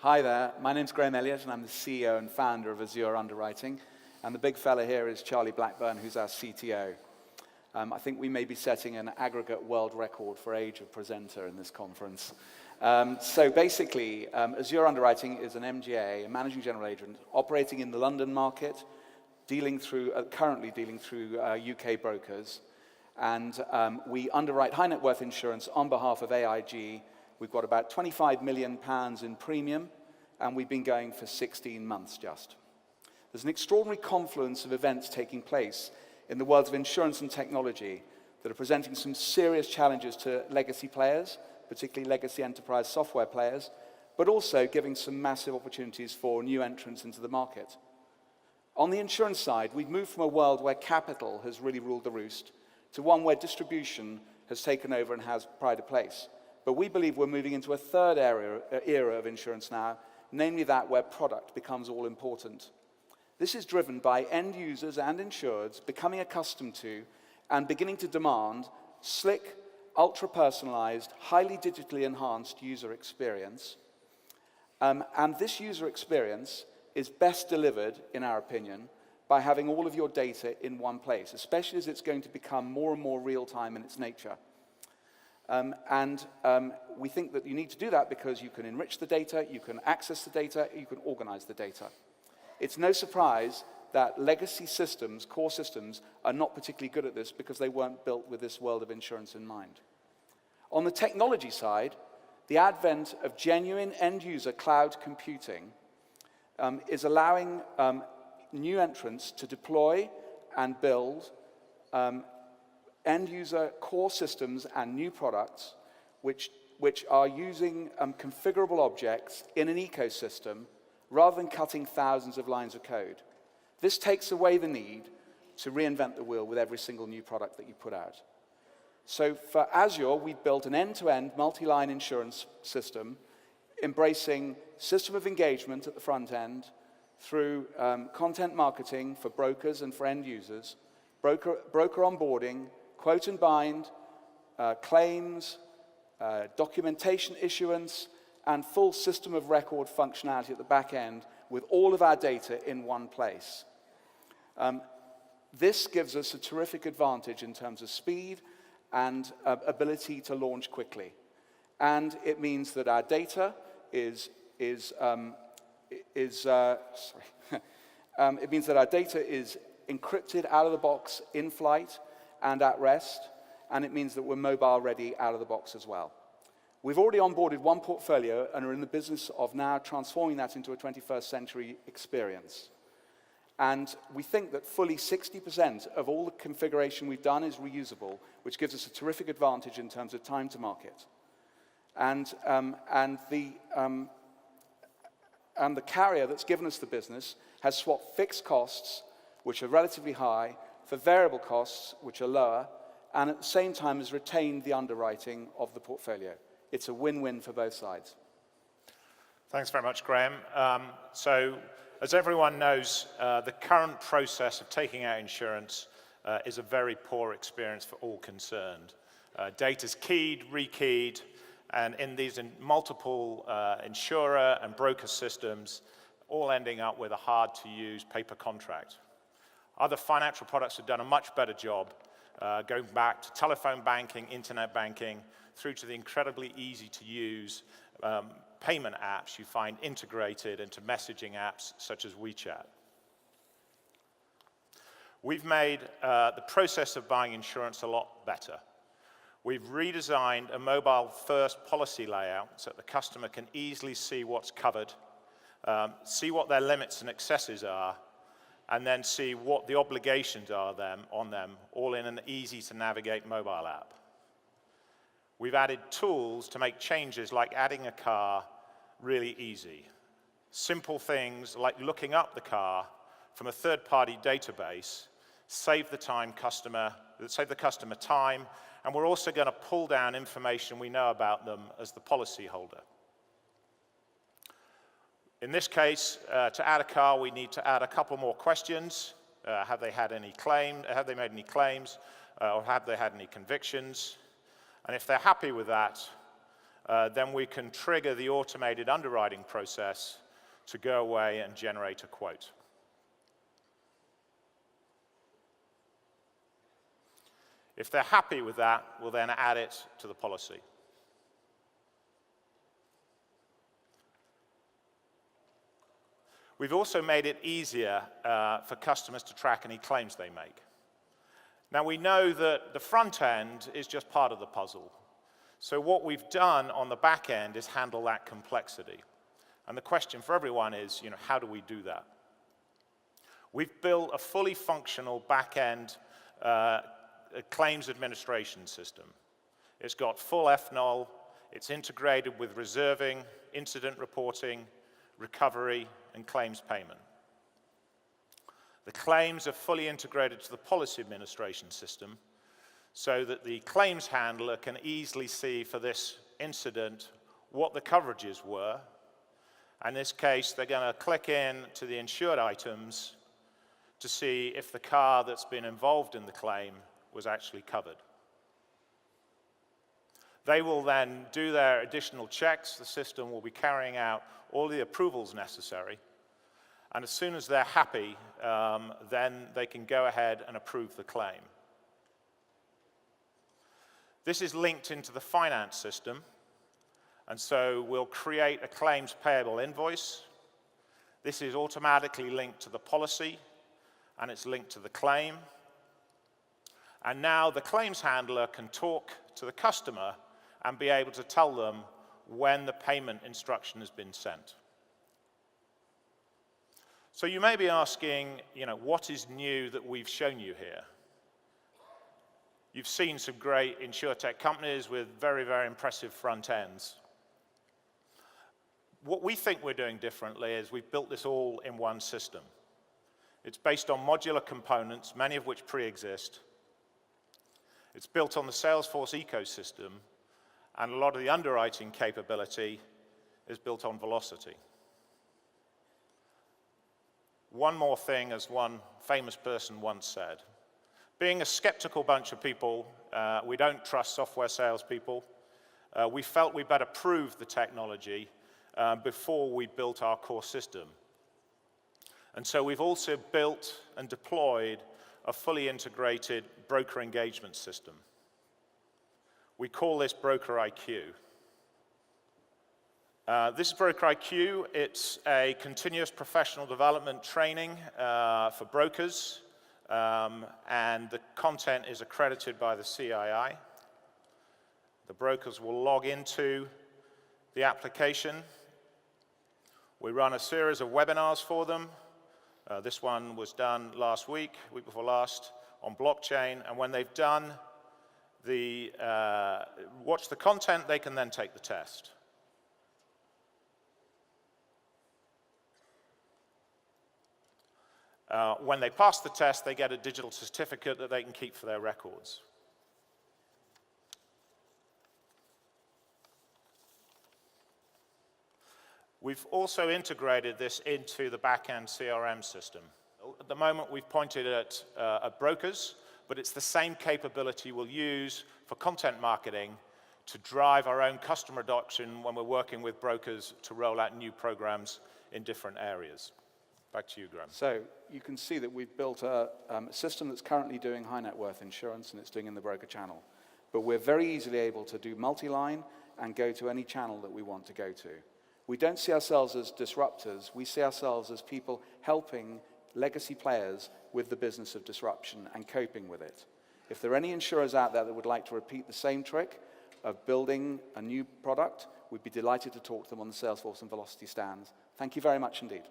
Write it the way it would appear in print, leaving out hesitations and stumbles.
Hi there, my name's Graham Elliott and I'm the CEO and founder of Azur Underwriting. And the big fella here is Charlie Blackburn, who's our CTO. I think we may be setting an aggregate world record for age of presenter in this conference. So basically, Azur Underwriting is an MGA, a managing general agent, operating in the London market, currently dealing through UK brokers. And we underwrite high net worth insurance on behalf of AIG. We've got about £25 million in premium, and we've been going for 16 months just. There's an extraordinary confluence of events taking place in the worlds of insurance and technology that are presenting some serious challenges to legacy players, particularly legacy enterprise software players, but also giving some massive opportunities for new entrants into the market. On the insurance side, we've moved from a world where capital has really ruled the roost to one where distribution has taken over and has pride of place. But we believe we're moving into a third era of insurance now, namely that where product becomes all important. This is driven by end users and insureds becoming accustomed to and beginning to demand slick, ultra-personalized, highly digitally enhanced user experience. And this user experience is best delivered, in our opinion, by having all of your data in one place, especially as it's going to become more and more real-time in its nature. We think that you need to do that because you can enrich the data, you can access the data, you can organize the data. It's no surprise that legacy systems, core systems, are not particularly good at this because they weren't built with this world of insurance in mind. On the technology side, the advent of genuine end-user cloud computing is allowing new entrants to deploy and build end-user core systems and new products which are using configurable objects in an ecosystem rather than cutting thousands of lines of code. This takes away the need to reinvent the wheel with every single new product that you put out. So for Azure, we've built an end-to-end multi-line insurance system embracing system of engagement at the front end through content marketing for brokers and for end users, broker onboarding, quote and bind, claims, documentation issuance, and full system of record functionality at the back end with all of our data in one place. This gives us a terrific advantage in terms of speed and ability to launch quickly. And it means that our data it means that our data is encrypted out of the box in flight and at rest, and it means that we're mobile ready out of the box as well. We've already onboarded one portfolio and are in the business of now transforming that into a 21st century experience. And we think that fully 60% of all the configuration we've done is reusable, which gives us a terrific advantage in terms of time to market. And the carrier that's given us the business has swapped fixed costs, which are relatively high, for variable costs, which are lower, and at the same time has retained the underwriting of the portfolio. It's a win-win for both sides. Thanks very much, Graham. So, as everyone knows, the current process of taking out insurance is a very poor experience for all concerned. Data's keyed, rekeyed, and in these multiple insurer and broker systems, all ending up with a hard-to-use paper contract. Other financial products have done a much better job, going back to telephone banking, internet banking, through to the incredibly easy-to-use payment apps you find integrated into messaging apps such as WeChat. We've made the process of buying insurance a lot better. We've redesigned a mobile-first policy layout so that the customer can easily see what's covered, see what their limits and excesses are, and then see what the obligations are on them, all in an easy-to-navigate mobile app. We've added tools to make changes like adding a car really easy. Simple things like looking up the car from a third-party database save the customer time, and we're also going to pull down information we know about them as the policyholder. In this case, to add a car, we need to add a couple more questions. Have they had any claims? Have they made any claims? Or have they had any convictions? And if they're happy with that, then we can trigger the automated underwriting process to go away and generate a quote. If they're happy with that, we'll then add it to the policy. We've also made it easier for customers to track any claims they make. Now, we know that the front end is just part of the puzzle. So what we've done on the back end is handle that complexity. And the question for everyone is, how do we do that? We've built a fully functional back-end claims administration system. It's got full FNOL, it's integrated with reserving, incident reporting, recovery, and claims payment. The claims are fully integrated to the policy administration system so that the claims handler can easily see for this incident what the coverages were. In this case, they're going to click in to the insured items to see if the car that's been involved in the claim was actually covered. They will then do their additional checks. The system will be carrying out all the approvals necessary. And as soon as they're happy, then they can go ahead and approve the claim. This is linked into the finance system. And so we'll create a claims payable invoice. This is automatically linked to the policy, and it's linked to the claim. And now the claims handler can talk to the customer and be able to tell them when the payment instruction has been sent. So you may be asking, what is new that we've shown you here? You've seen some great insurtech companies with very, very impressive front ends. What we think we're doing differently is we've built this all in one system. It's based on modular components, many of which pre-exist. It's built on the Salesforce ecosystem, and a lot of the underwriting capability is built on velocity. One more thing, as one famous person once said, being a skeptical bunch of people, we don't trust software salespeople. We felt we better prove the technology before we built our core system. And so we've also built and deployed a fully integrated broker engagement system. We call this Broker IQ. This is Broker IQ. It's a continuous professional development training for brokers, and the content is accredited by the CII. The brokers will log into the application. We run a series of webinars for them. This one was done last week before last, on blockchain, and when they've done watch the content, they can then take the test. When they pass the test, they get a digital certificate that they can keep for their records. We've also integrated this into the back-end CRM system. At the moment, we've pointed at brokers, but it's the same capability we'll use for content marketing to drive our own customer adoption when we're working with brokers to roll out new programs in different areas. Back to you, Graham. So you can see that we've built a system that's currently doing high net worth insurance, and it's doing in the broker channel. But we're very easily able to do multi-line and go to any channel that we want to go to. We don't see ourselves as disruptors. We see ourselves as people helping legacy players with the business of disruption and coping with it. If there are any insurers out there that would like to repeat the same trick of building a new product, we'd be delighted to talk to them on the Salesforce and Velocity stands. Thank you very much indeed.